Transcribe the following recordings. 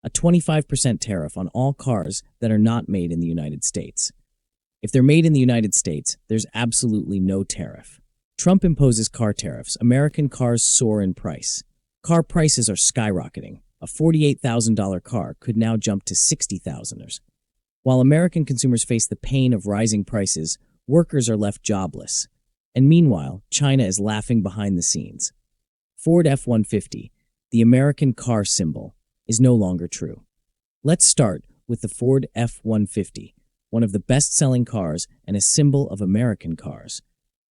a 25% tariff on all cars that are not made in the United States. If they're made in the United States, there's absolutely no tariff. Trump imposes car tariffs. American cars soar in price. Car prices are skyrocketing. A $48,000 car could now jump to $60,000. While American consumers face the pain of rising prices, workers are left jobless. And meanwhile, China is laughing behind the scenes. Ford F-150, the American car symbol, is no longer true. Let's start with the Ford F-150, one of the best-selling cars and a symbol of American cars.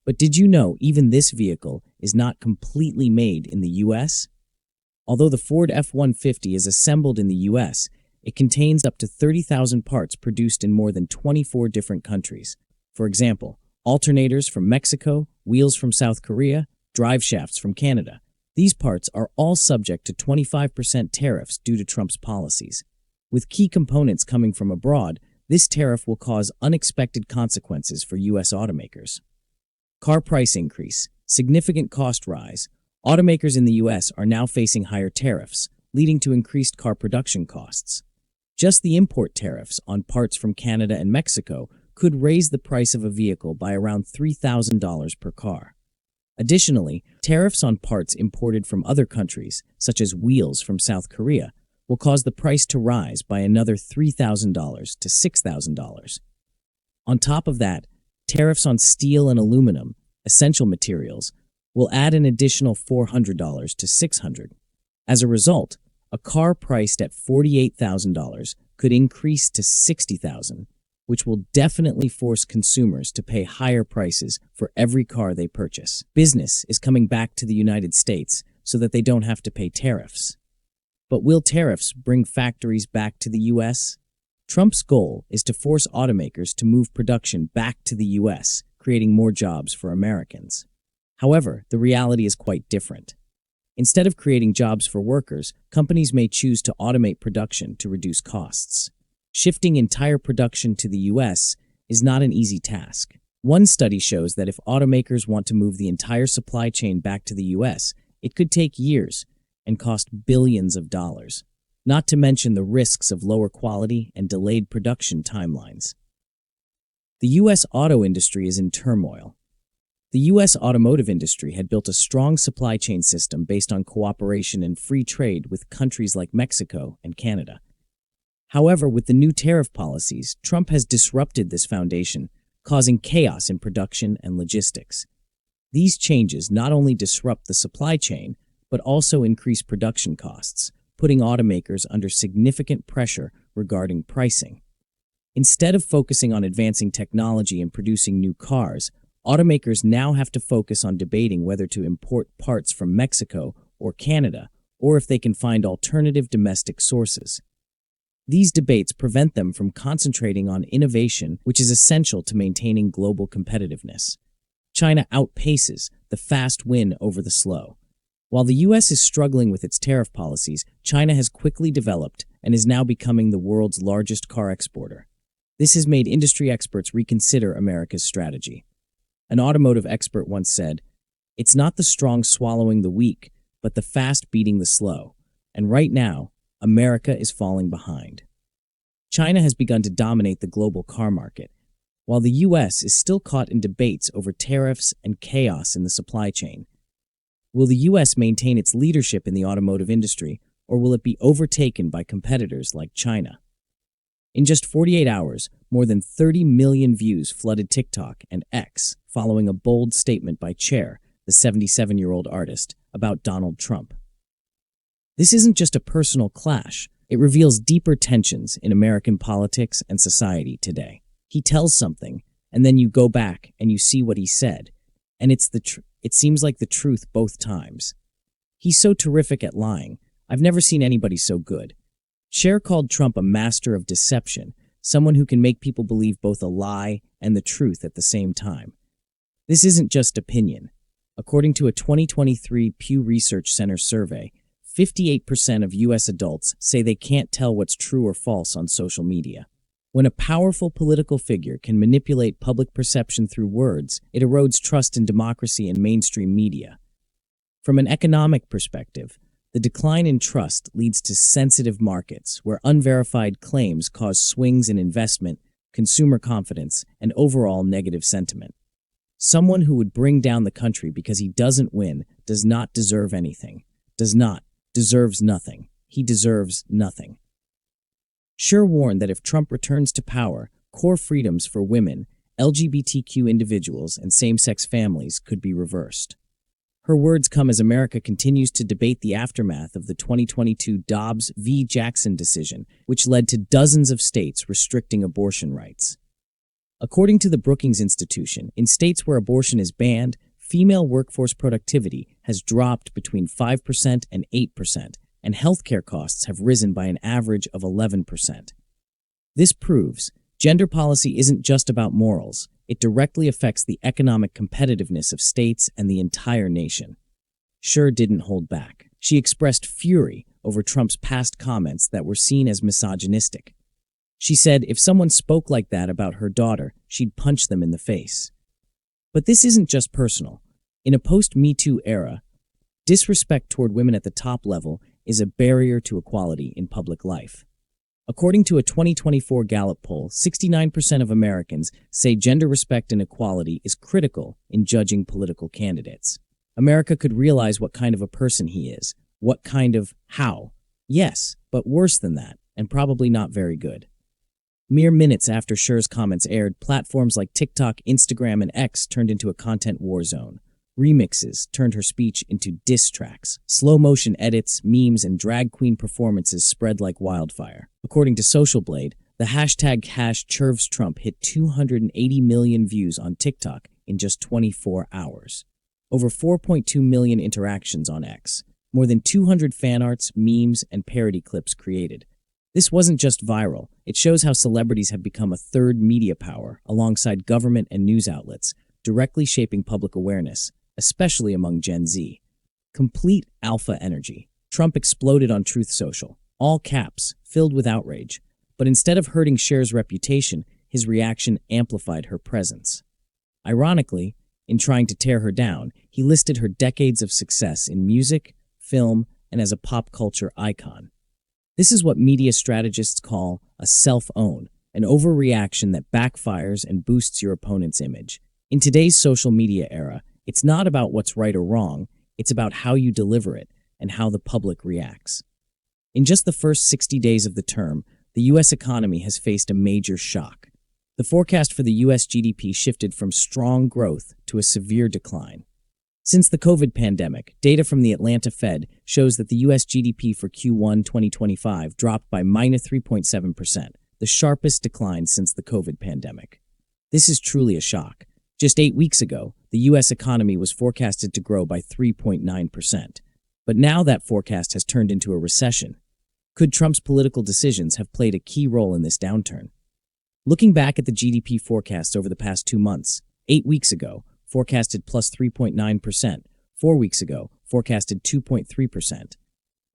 But did you know even this vehicle is not completely made in the U.S.? Although the Ford F-150 is assembled in the U.S., it contains up to 30,000 parts produced in more than 24 different countries. For example, alternators from Mexico, wheels from South Korea, drive shafts from Canada. These parts are all subject to 25% tariffs due to Trump's policies. With key components coming from abroad, this tariff will cause unexpected consequences for U.S. automakers. Car price increase, significant cost rise. Automakers in the U.S. are now facing higher tariffs, leading to increased car production costs. Just the import tariffs on parts from Canada and Mexico could raise the price of a vehicle by around $3,000 per car. Additionally, tariffs on parts imported from other countries, such as wheels from South Korea, will cause the price to rise by another $3,000 to $6,000. On top of that, tariffs on steel and aluminum, essential materials, will add an additional $400 to $600. As a result, a car priced at $48,000 could increase to $60,000, which will definitely force consumers to pay higher prices for every car they purchase. Business is coming back to the United States so that they don't have to pay tariffs. But will tariffs bring factories back to the U.S.? Trump's goal is to force automakers to move production back to the U.S., creating more jobs for Americans. However, the reality is quite different. Instead of creating jobs for workers, companies may choose to automate production to reduce costs. Shifting entire production to the U.S. is not an easy task. One study shows that if automakers want to move the entire supply chain back to the U.S., it could take years and cost billions of dollars, not to mention the risks of lower quality and delayed production timelines. The U.S. auto industry is in turmoil. The U.S. automotive industry had built a strong supply chain system based on cooperation and free trade with countries like Mexico and Canada. However, with the new tariff policies, Trump has disrupted this foundation, causing chaos in production and logistics. These changes not only disrupt the supply chain, but also increase production costs, putting automakers under significant pressure regarding pricing. Instead of focusing on advancing technology and producing new cars, automakers now have to focus on debating whether to import parts from Mexico or Canada, or if they can find alternative domestic sources. These debates prevent them from concentrating on innovation, which is essential to maintaining global competitiveness. China outpaces the fast win over the slow. While the U.S. is struggling with its tariff policies, China has quickly developed and is now becoming the world's largest car exporter. This has made industry experts reconsider America's strategy. An automotive expert once said, "It's not the strong swallowing the weak, but the fast beating the slow. And right now, America is falling behind." China has begun to dominate the global car market, while the U.S. is still caught in debates over tariffs and chaos in the supply chain. Will the U.S. maintain its leadership in the automotive industry, or will it be overtaken by competitors like China? In just 48 hours, more than 30 million views flooded TikTok and X following a bold statement by Cher, the 77-year-old artist, about Donald Trump. This isn't just a personal clash. It reveals deeper tensions in American politics and society today. He tells something, and then you go back and you see what he said, and it seems like the truth both times. He's so terrific at lying. I've never seen anybody so good. Cher called Trump a master of deception, someone who can make people believe both a lie and the truth at the same time. This isn't just opinion. According to a 2023 Pew Research Center survey, 58% of U.S. adults say they can't tell what's true or false on social media. When a powerful political figure can manipulate public perception through words, it erodes trust in democracy and mainstream media. From an economic perspective, The decline in trust leads to sensitive markets where unverified claims cause swings in investment, consumer confidence, and overall negative sentiment. Someone who would bring down the country because he doesn't win does not deserve anything. Deserves nothing. He deserves nothing. Scher warned that if Trump returns to power, core freedoms for women, LGBTQ individuals, and same-sex families could be reversed. Her words come as America continues to debate the aftermath of the 2022 Dobbs v. Jackson decision, which led to dozens of states restricting abortion rights. According to the Brookings Institution, in states where abortion is banned, female workforce productivity has dropped between 5% and 8%, and healthcare costs have risen by an average of 11%. This proves gender policy isn't just about morals. It directly affects the economic competitiveness of states and the entire nation. Scher didn't hold back. She expressed fury over Trump's past comments that were seen as misogynistic. She said if someone spoke like that about her daughter, she'd punch them in the face. But this isn't just personal. In a post-Me Too era, disrespect toward women at the top level is a barrier to equality in public life. According to a 2024 Gallup poll, 69% of Americans say gender respect and equality is critical in judging political candidates. America could realize what kind of a person he is. What kind of how? Yes, but worse than that, and probably not very good. Mere minutes after Scher's comments aired, platforms like TikTok, Instagram, and X turned into a content war zone. Remixes turned her speech into diss tracks. Slow-motion edits, memes, and drag queen performances spread like wildfire. According to Social Blade, the hashtag #ChurvsTrump hit 280 million views on TikTok in just 24 hours. Over 4.2 million interactions on X. More than 200 fan arts, memes, and parody clips created. This wasn't just viral. It shows how celebrities have become a third media power alongside government and news outlets, directly shaping public awareness, especially among Gen Z. Complete alpha energy. Trump exploded on Truth Social, all caps, filled with outrage. But instead of hurting Scher's reputation, his reaction amplified her presence. Ironically, in trying to tear her down, he listed her decades of success in music, film, and as a pop culture icon. This is what media strategists call a self-own, an overreaction that backfires and boosts your opponent's image. In today's social media era, it's not about what's right or wrong, it's about how you deliver it and how the public reacts. In just the first 60 days of the term, the U.S. economy has faced a major shock. The forecast for the U.S. GDP shifted from strong growth to a severe decline. Since the COVID pandemic, data from the Atlanta Fed shows that the U.S. GDP for Q1 2025 dropped by -3.7%, the sharpest decline since the COVID pandemic. This is truly a shock. Just 8 weeks ago, the U.S. economy was forecasted to grow by 3.9%. But now that forecast has turned into a recession. Could Trump's political decisions have played a key role in this downturn? Looking back at the GDP forecasts over the past 2 months, 8 weeks ago, forecasted plus 3.9%. 4 weeks ago, forecasted 2.3%.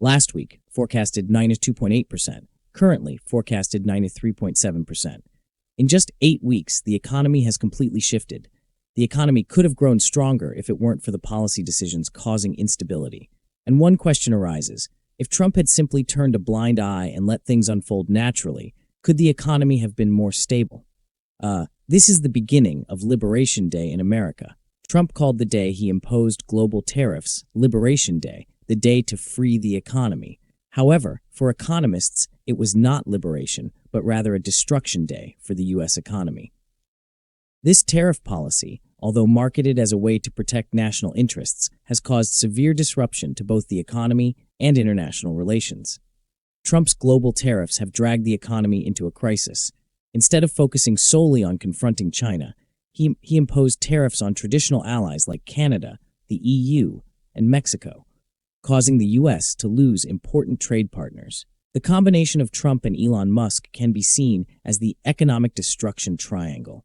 Last week, forecasted -2.8%. Currently, forecasted -3.7%. In just 8 weeks, the economy has completely shifted. The economy could have grown stronger if it weren't for the policy decisions causing instability. And one question arises. If Trump had simply turned a blind eye and let things unfold naturally, could the economy have been more stable? This is the beginning of Liberation Day in America. Trump called the day he imposed global tariffs Liberation Day, the day to free the economy. However, for economists, it was not liberation, but rather a destruction day for the U.S. economy. This tariff policy, although marketed as a way to protect national interests, has caused severe disruption to both the economy and international relations. Trump's global tariffs have dragged the economy into a crisis. Instead of focusing solely on confronting China, he imposed tariffs on traditional allies like Canada, the EU, and Mexico, causing the U.S. to lose important trade partners. The combination of Trump and Elon Musk can be seen as the economic destruction triangle.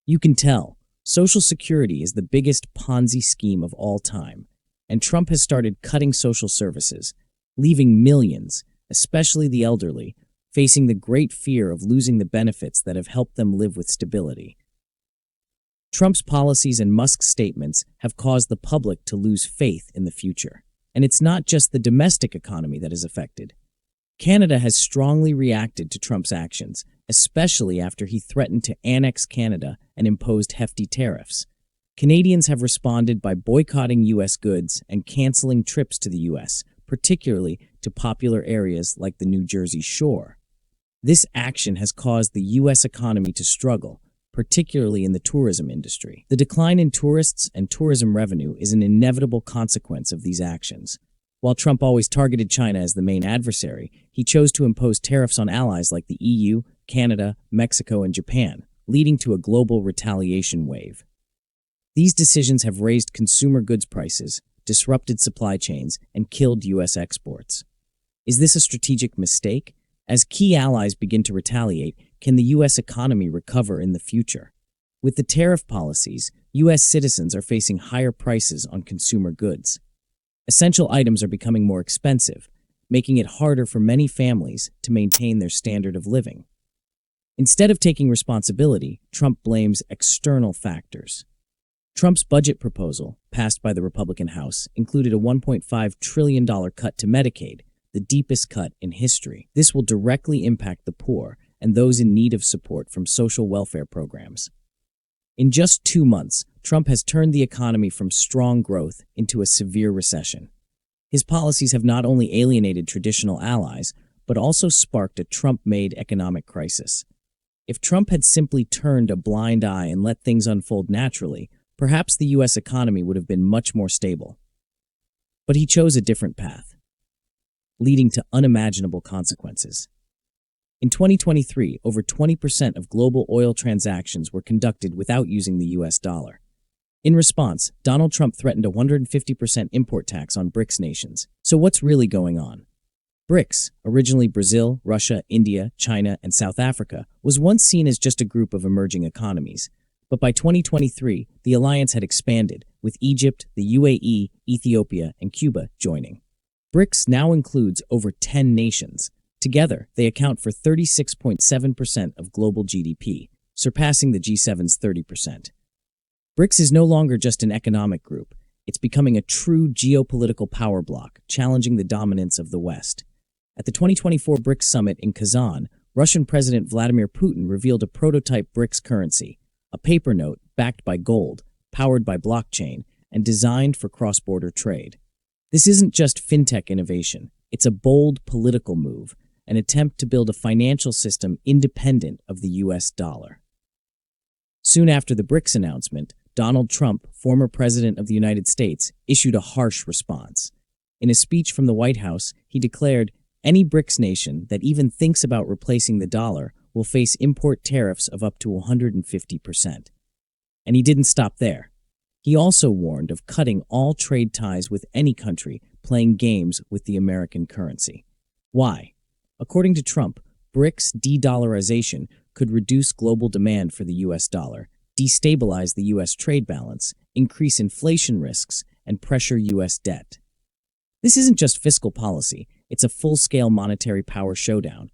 You can tell, Social Security is the biggest Ponzi scheme of all time, and Trump has started cutting social services, leaving millions, especially the elderly, facing the great fear of losing the benefits that have helped them live with stability. Trump's policies and Musk's statements have caused the public to lose faith in the future. And it's not just the domestic economy that is affected. Canada has strongly reacted to Trump's actions, especially after he threatened to annex Canada and imposed hefty tariffs. Canadians have responded by boycotting U.S. goods and canceling trips to the U.S., particularly to popular areas like the New Jersey Shore. This action has caused the U.S. economy to struggle, particularly in the tourism industry. The decline in tourists and tourism revenue is an inevitable consequence of these actions. While Trump always targeted China as the main adversary, he chose to impose tariffs on allies like the EU, Canada, Mexico, and Japan, leading to a global retaliation wave. These decisions have raised consumer goods prices, disrupted supply chains, and killed U.S. exports. Is this a strategic mistake? As key allies begin to retaliate, can the U.S. economy recover in the future? With the tariff policies, U.S. citizens are facing higher prices on consumer goods. Essential items are becoming more expensive, making it harder for many families to maintain their standard of living. Instead of taking responsibility, Trump blames external factors. Trump's budget proposal, passed by the Republican House, included a $1.5 trillion cut to Medicaid, the deepest cut in history. This will directly impact the poor and those in need of support from social welfare programs. In just 2 months, Trump has turned the economy from strong growth into a severe recession. His policies have not only alienated traditional allies, but also sparked a Trump-made economic crisis. If Trump had simply turned a blind eye and let things unfold naturally, perhaps the U.S. economy would have been much more stable. But he chose a different path, leading to unimaginable consequences. In 2023, over 20% of global oil transactions were conducted without using the U.S. dollar. In response, Donald Trump threatened a 150% import tax on BRICS nations. So what's really going on? BRICS, originally Brazil, Russia, India, China, and South Africa, was once seen as just a group of emerging economies. But by 2023, the alliance had expanded, with Egypt, the UAE, Ethiopia, and Cuba joining. BRICS now includes over 10 nations. Together, they account for 36.7% of global GDP, surpassing the G7's 30%. BRICS is no longer just an economic group. It's becoming a true geopolitical power bloc, challenging the dominance of the West. At the 2024 BRICS summit in Kazan, Russian President Vladimir Putin revealed a prototype BRICS currency, a paper note backed by gold, powered by blockchain, and designed for cross-border trade. This isn't just fintech innovation. It's a bold political move, an attempt to build a financial system independent of the U.S. dollar. Soon after the BRICS announcement, Donald Trump, former president of the United States, issued a harsh response. In a speech from the White House, he declared, "Any BRICS nation that even thinks about replacing the dollar will face import tariffs of up to 150%. And he didn't stop there. He also warned of cutting all trade ties with any country playing games with the American currency. Why? According to Trump, BRICS de-dollarization could reduce global demand for the U.S. dollar, destabilize the U.S. trade balance, increase inflation risks, and pressure U.S. debt. This isn't just fiscal policy, it's a full-scale monetary power showdown.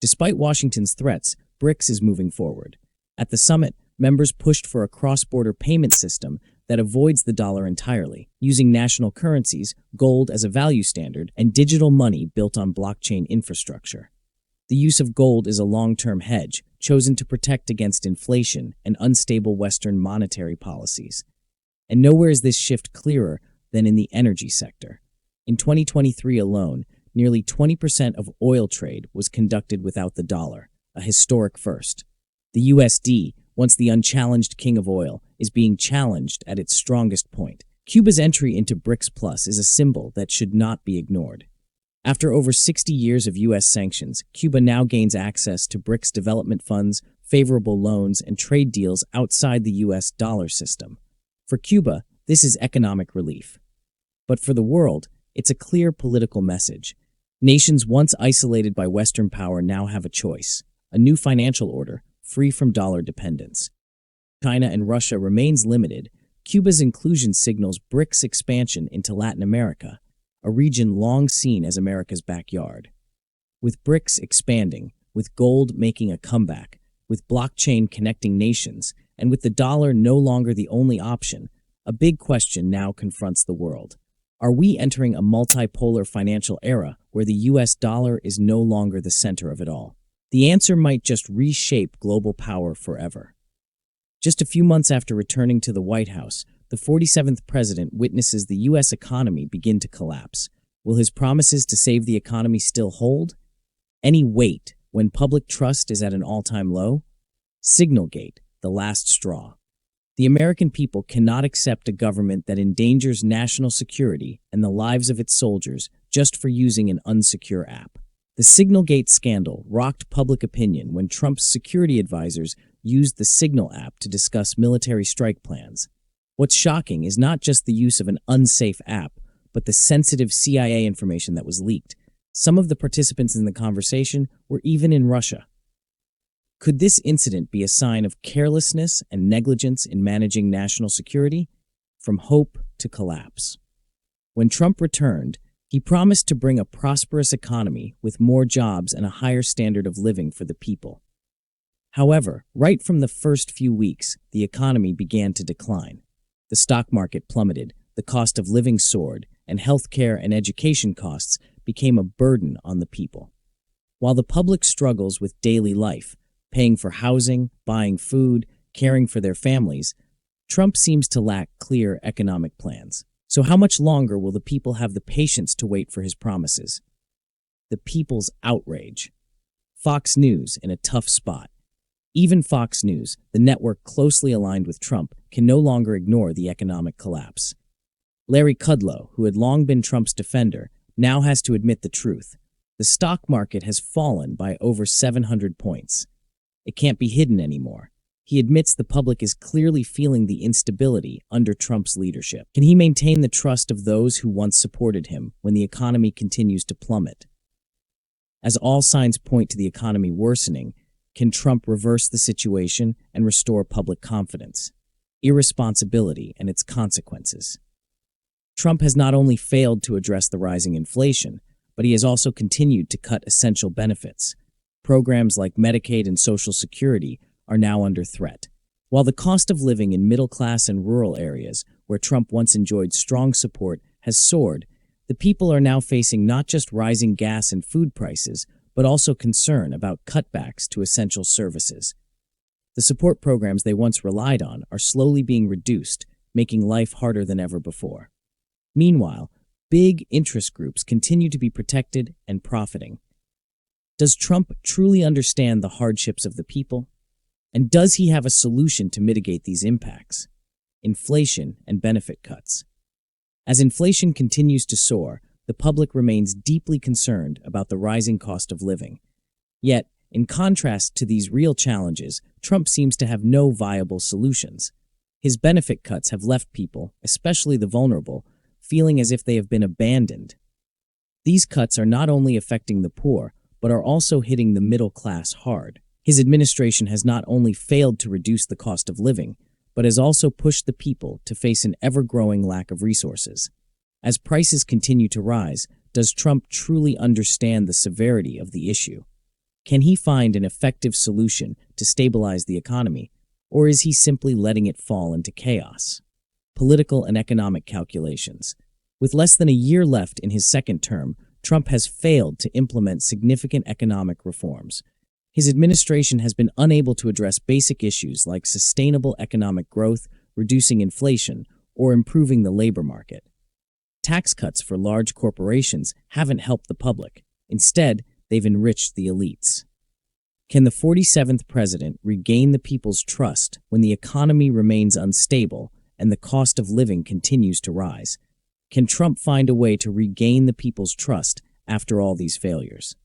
Despite Washington's threats, BRICS is moving forward. At the summit, members pushed for a cross-border payment system that avoids the dollar entirely, using national currencies, gold as a value standard, and digital money built on blockchain infrastructure. The use of gold is a long-term hedge, chosen to protect against inflation and unstable Western monetary policies. And nowhere is this shift clearer than in the energy sector. In 2023 alone, nearly 20% of oil trade was conducted without the dollar, a historic first. The USD, once the unchallenged king of oil, is being challenged at its strongest point. Cuba's entry into BRICS Plus is a symbol that should not be ignored. After over 60 years of U.S. sanctions, Cuba now gains access to BRICS development funds, favorable loans, and trade deals outside the U.S. dollar system. For Cuba, this is economic relief. But for the world, it's a clear political message. Nations once isolated by Western power now have a choice, a new financial order, free from dollar dependence. China and Russia remains limited. Cuba's inclusion signals BRICS expansion into Latin America, a region long seen as America's backyard. With BRICS expanding, with gold making a comeback, with blockchain connecting nations, and with the dollar no longer the only option, a big question now confronts the world. Are we entering a multipolar financial era where the US dollar is no longer the center of it all? The answer might just reshape global power forever. Just a few months after returning to the White House, the 47th president witnesses the U.S. economy begin to collapse. Will his promises to save the economy still hold? Any weight when public trust is at an all-time low? Signalgate, the last straw. The American people cannot accept a government that endangers national security and the lives of its soldiers just for using an unsecure app. The Signalgate scandal rocked public opinion when Trump's security advisors used the Signal app to discuss military strike plans. What's shocking is not just the use of an unsafe app, but the sensitive CIA information that was leaked. Some of the participants in the conversation were even in Russia. Could this incident be a sign of carelessness and negligence in managing national security? From hope to collapse. When Trump returned, he promised to bring a prosperous economy with more jobs and a higher standard of living for the people. However, right from the first few weeks, the economy began to decline. The stock market plummeted, the cost of living soared, and healthcare and education costs became a burden on the people. While the public struggles with daily life, paying for housing, buying food, caring for their families, Trump seems to lack clear economic plans. So how much longer will the people have the patience to wait for his promises? The people's outrage. Fox News in a tough spot. Even Fox News, the network closely aligned with Trump, can no longer ignore the economic collapse. Larry Kudlow, who had long been Trump's defender, now has to admit the truth. The stock market has fallen by over 700 points. It can't be hidden anymore. He admits the public is clearly feeling the instability under Trump's leadership. Can he maintain the trust of those who once supported him when the economy continues to plummet? As all signs point to the economy worsening, can Trump reverse the situation and restore public confidence? Irresponsibility and its consequences. Trump has not only failed to address the rising inflation, but he has also continued to cut essential benefits. Programs like Medicaid and Social Security are now under threat. While the cost of living in middle-class and rural areas, where Trump once enjoyed strong support, has soared, the people are now facing not just rising gas and food prices, but also concern about cutbacks to essential services. The support programs they once relied on are slowly being reduced, making life harder than ever before. Meanwhile, big interest groups continue to be protected and profiting. Does Trump truly understand the hardships of the people? And does he have a solution to mitigate these impacts? Inflation and benefit cuts. As inflation continues to soar, the public remains deeply concerned about the rising cost of living. Yet, in contrast to these real challenges, Trump seems to have no viable solutions. His benefit cuts have left people, especially the vulnerable, feeling as if they have been abandoned. These cuts are not only affecting the poor, but are also hitting the middle class hard. His administration has not only failed to reduce the cost of living, but has also pushed the people to face an ever-growing lack of resources. As prices continue to rise, does Trump truly understand the severity of the issue? Can he find an effective solution to stabilize the economy, or is he simply letting it fall into chaos? Political and economic calculations. With less than a year left in his second term, Trump has failed to implement significant economic reforms. His administration has been unable to address basic issues like sustainable economic growth, reducing inflation, or improving the labor market. Tax cuts for large corporations haven't helped the public. Instead, they've enriched the elites. Can the 47th president regain the people's trust when the economy remains unstable and the cost of living continues to rise? Can Trump find a way to regain the people's trust after all these failures?